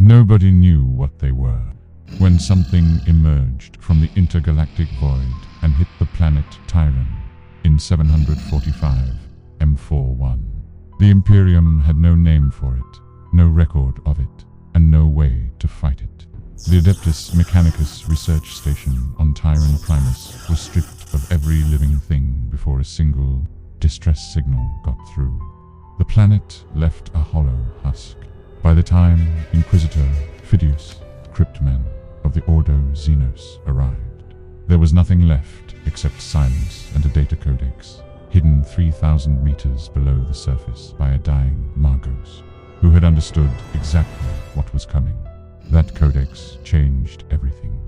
Nobody knew what they were, when something emerged from the intergalactic void and hit the planet Tyran in 745 M41. The Imperium had no name for it, no record of it, and no way to fight it. The Adeptus Mechanicus research station on Tyran Primus was stripped of every living thing before a single distress signal got through. The planet left a hollow husk. By the time Inquisitor Phidius, Cryptmen of the Ordo Xenos arrived, there was nothing left except silence and a data codex, hidden 3,000 meters below the surface by a dying Margos, who had understood exactly what was coming. That codex changed everything.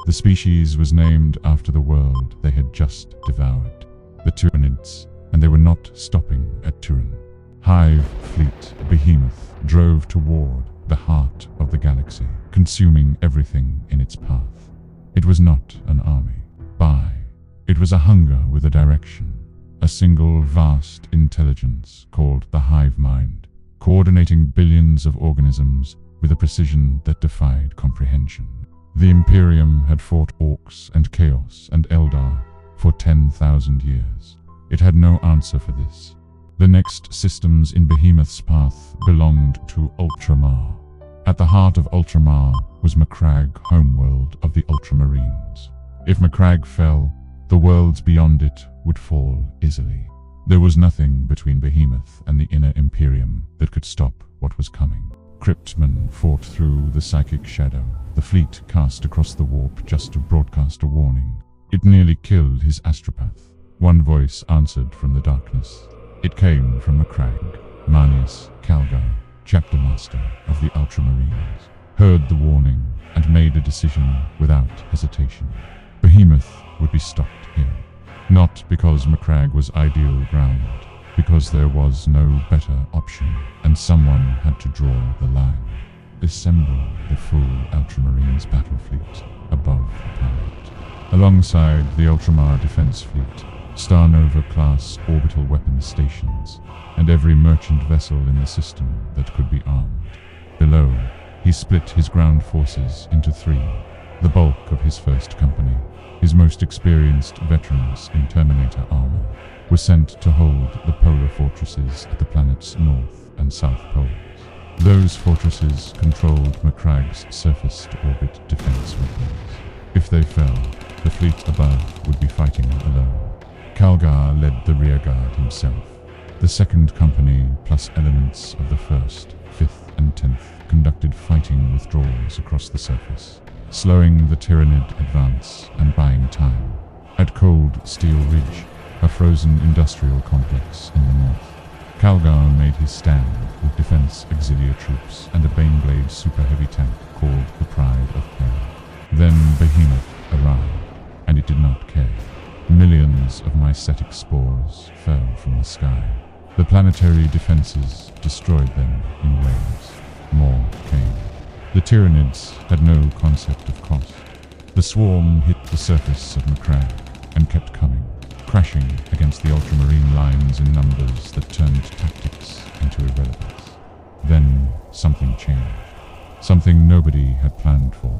The species was named after the world they had just devoured, the Tyranids, and they were not stopping at Tyran. Hive Fleet Behemoth drove toward the heart of the galaxy, consuming everything in its path. It was not an army. It was a hunger with a direction, a single vast intelligence called the Hive Mind, coordinating billions of organisms with a precision that defied comprehension. The Imperium had fought Orcs and Chaos and Eldar for 10,000 years. It had no answer for this. The next systems in Behemoth's path belonged to Ultramar. At the heart of Ultramar was Macragge, homeworld of the Ultramarines. If Macragge fell, the worlds beyond it would fall easily. There was nothing between Behemoth and the inner Imperium that could stop what was coming. Cryptmen fought through the psychic shadow. The fleet cast across the warp just to broadcast a warning. It nearly killed his astropath. One voice answered from the darkness. It came from Macragge. Marneus Calgar, chapter master of the Ultramarines, heard the warning and made a decision without hesitation. Behemoth would be stopped here. Not because Macragge was ideal ground, because there was no better option, and someone had to draw the line. Assemble the full Ultramarines battle fleet above the planet. Alongside the Ultramar defense fleet, Star Nova-class orbital weapons stations, and every merchant vessel in the system that could be armed. Below, he split his ground forces into three. The bulk of his first company, his most experienced veterans in Terminator armor, were sent to hold the polar fortresses at the planet's north and south poles. Those fortresses controlled Macragge's surface-to-orbit defense weapons. If they fell, the fleet above would be fighting alone. Calgar led the rearguard himself. The second company, plus elements of the 1st, 5th, and 10th, conducted fighting withdrawals across the surface, slowing the Tyranid advance and buying time. At Cold Steel Ridge, a frozen industrial complex in the north, Calgar made his stand with defense auxiliary troops and a Baneblade super heavy tank called the Pride of Terror. Then Behemoth arrived, and it did not care. Millions of mycetic spores fell from the sky. The planetary defenses destroyed them in waves. More came. The Tyranids had no concept of cost. The swarm hit the surface of Macragge and kept coming, crashing against the Ultramarine lines in numbers that turned tactics into irrelevance. Then something changed. Something nobody had planned for.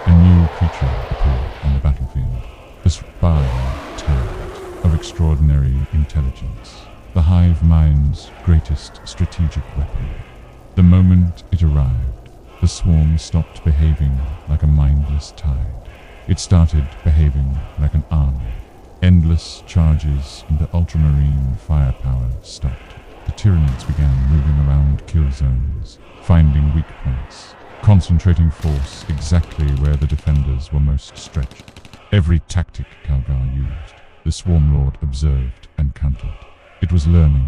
A new creature appeared on the battlefield. The spy tyrant of extraordinary intelligence. The Hive Mind's greatest strategic weapon. The moment it arrived, the swarm stopped behaving like a mindless tide. It started behaving like an army. Endless charges into Ultramarine firepower stopped. The Tyranids began moving around kill zones, finding weak points, concentrating force exactly where the defenders were most stretched. Every tactic Calgar used, the Swarmlord observed and countered. It was learning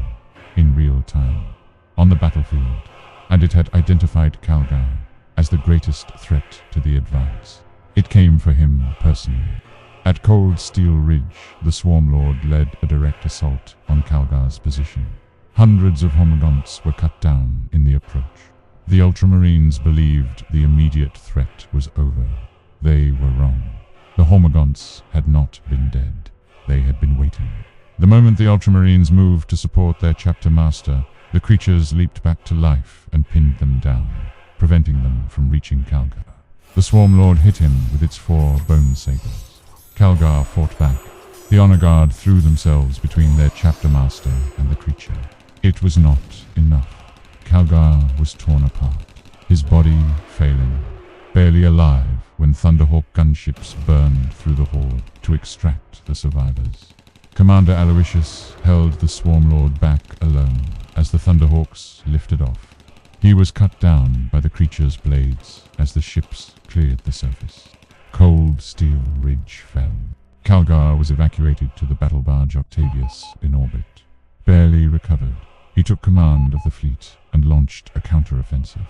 in real time, on the battlefield, and it had identified Calgar as the greatest threat to the advance. It came for him personally. At Cold Steel Ridge, the Swarmlord led a direct assault on Calgar's position. Hundreds of homogonts were cut down in the approach. The Ultramarines believed the immediate threat was over. They were wrong. The homogonts had not been dead. They had been waiting. The moment the Ultramarines moved to support their chapter master, the creatures leaped back to life and pinned them down. preventing them from reaching Calgar. The Swarmlord hit him with its 4 bone sabers. Calgar fought back. The honor guard threw themselves between their chapter master and the creature. It was not enough. Calgar was torn apart, his body failing, barely alive when Thunderhawk gunships burned through the hall to extract the survivors. Commander Aloysius held the Swarmlord back alone as the Thunderhawks lifted off. He was cut down by the creature's blades as the ships cleared the surface. Cold Steel Ridge fell. Calgar was evacuated to the battle barge Octavius in orbit. Barely recovered, he took command of the fleet and launched a counter-offensive.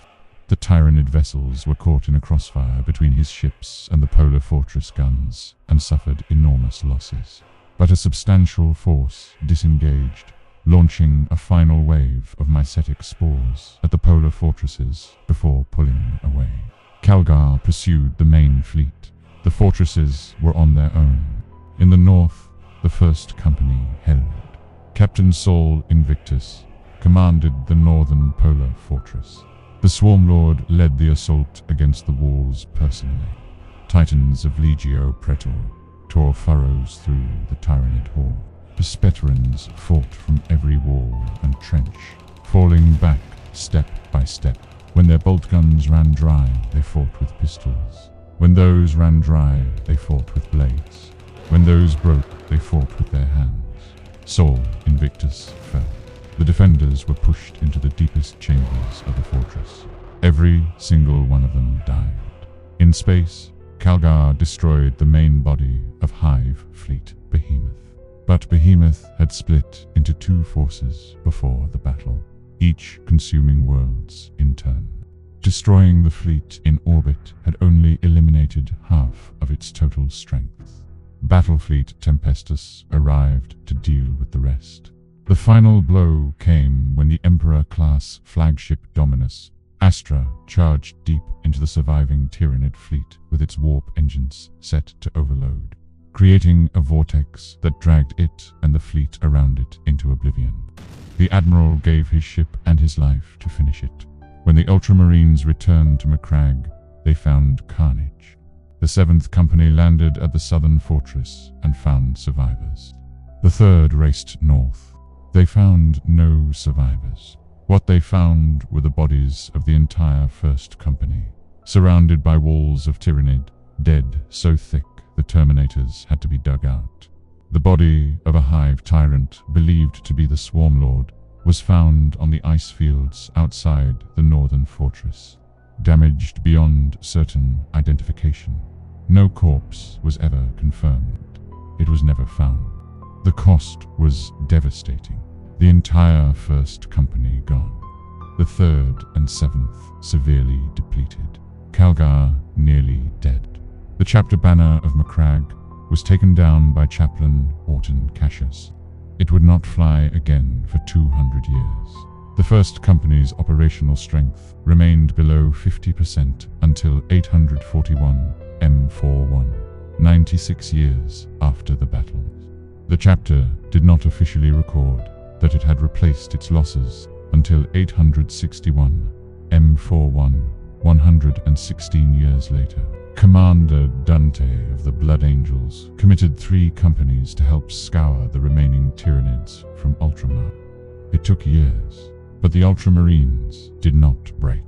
The Tyranid vessels were caught in a crossfire between his ships and the Polar Fortress guns and suffered enormous losses. But a substantial force disengaged, launching a final wave of mycetic spores at the polar fortresses before pulling away. Calgar pursued the main fleet. The fortresses were on their own. In the north, the First Company held. Captain Saul Invictus commanded the northern polar fortress. The Swarmlord led the assault against the walls personally. Titans of Legio Praetor tore furrows through the Tyranid hall. The Speterans fought from every wall and trench, falling back step by step. When their bolt guns ran dry, they fought with pistols. When those ran dry, they fought with blades. When those broke, they fought with their hands. Saul Invictus fell. The defenders were pushed into the deepest chambers of the fortress. Every single one of them died. In space, Calgar destroyed the main body of Hive Fleet Behemoth. But Behemoth had split into 2 forces before the battle, each consuming worlds in turn. Destroying the fleet in orbit had only eliminated half of its total strength. Battlefleet Tempestus arrived to deal with the rest. The final blow came when the Emperor-class flagship Dominus Astra charged deep into the surviving Tyranid fleet with its warp engines set to overload, creating a vortex that dragged it and the fleet around it into oblivion. The Admiral gave his ship and his life to finish it. When the Ultramarines returned to Macragge, they found carnage. The 7th Company landed at the southern fortress and found survivors. The 3rd raced north. They found no survivors. What they found were the bodies of the entire 1st Company, surrounded by walls of Tyranid, dead so thick the Terminators had to be dug out. The body of a Hive tyrant, believed to be the Swarmlord, was found on the ice fields outside the northern fortress, damaged beyond certain identification. No corpse was ever confirmed. It was never found. The cost was devastating. The entire 1st Company gone. The 3rd and 7th severely depleted. Calgar nearly dead. The chapter banner of Macragge was taken down by Chaplain Orton Cassius. It would not fly again for 200 years. The 1st Company's operational strength remained below 50% until 841 M41, 96 years after the battle. The chapter did not officially record that it had replaced its losses until 861 M41, 116 years later. Commander Dante of the Blood Angels committed 3 companies to help scour the remaining Tyranids from Ultramar. It took years, but the Ultramarines did not break.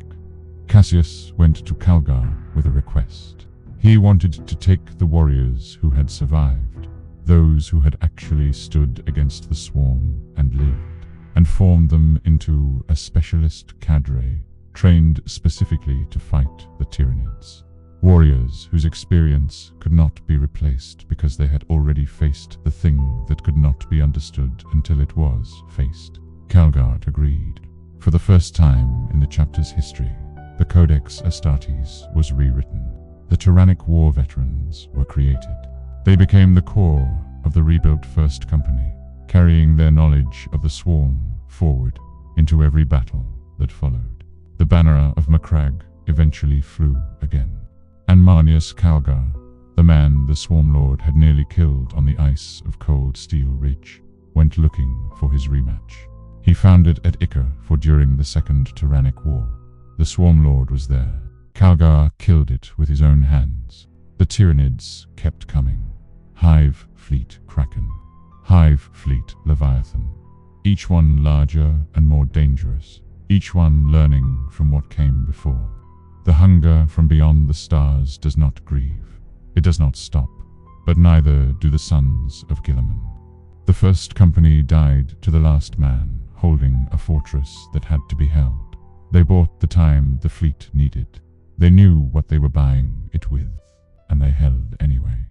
Cassius went to Calgar with a request. He wanted to take the warriors who had survived, those who had actually stood against the swarm and lived, and form them into a specialist cadre trained specifically to fight the Tyranids. Warriors whose experience could not be replaced because they had already faced the thing that could not be understood until it was faced. Calgar agreed. For the first time in the chapter's history, the Codex Astartes was rewritten. The Tyrannic War veterans were created. They became the core of the rebuilt 1st Company, carrying their knowledge of the swarm forward into every battle that followed. The banner of Macragge eventually flew again, and Marneus Calgar, the man the Swarmlord had nearly killed on the ice of Cold Steel Ridge, went looking for his rematch. He found it at Ica for during the Second Tyrannic War. The Swarmlord was there. Calgar killed it with his own hands. The Tyranids kept coming. Hive Fleet Kraken. Hive Fleet Leviathan. Each one larger and more dangerous. Each one learning from what came before. The hunger from beyond the stars does not grieve. It does not stop. But neither do the sons of Guilliman. The first company died to the last man, holding a fortress that had to be held. They bought the time the fleet needed. They knew what they were buying it with, and they held anyway.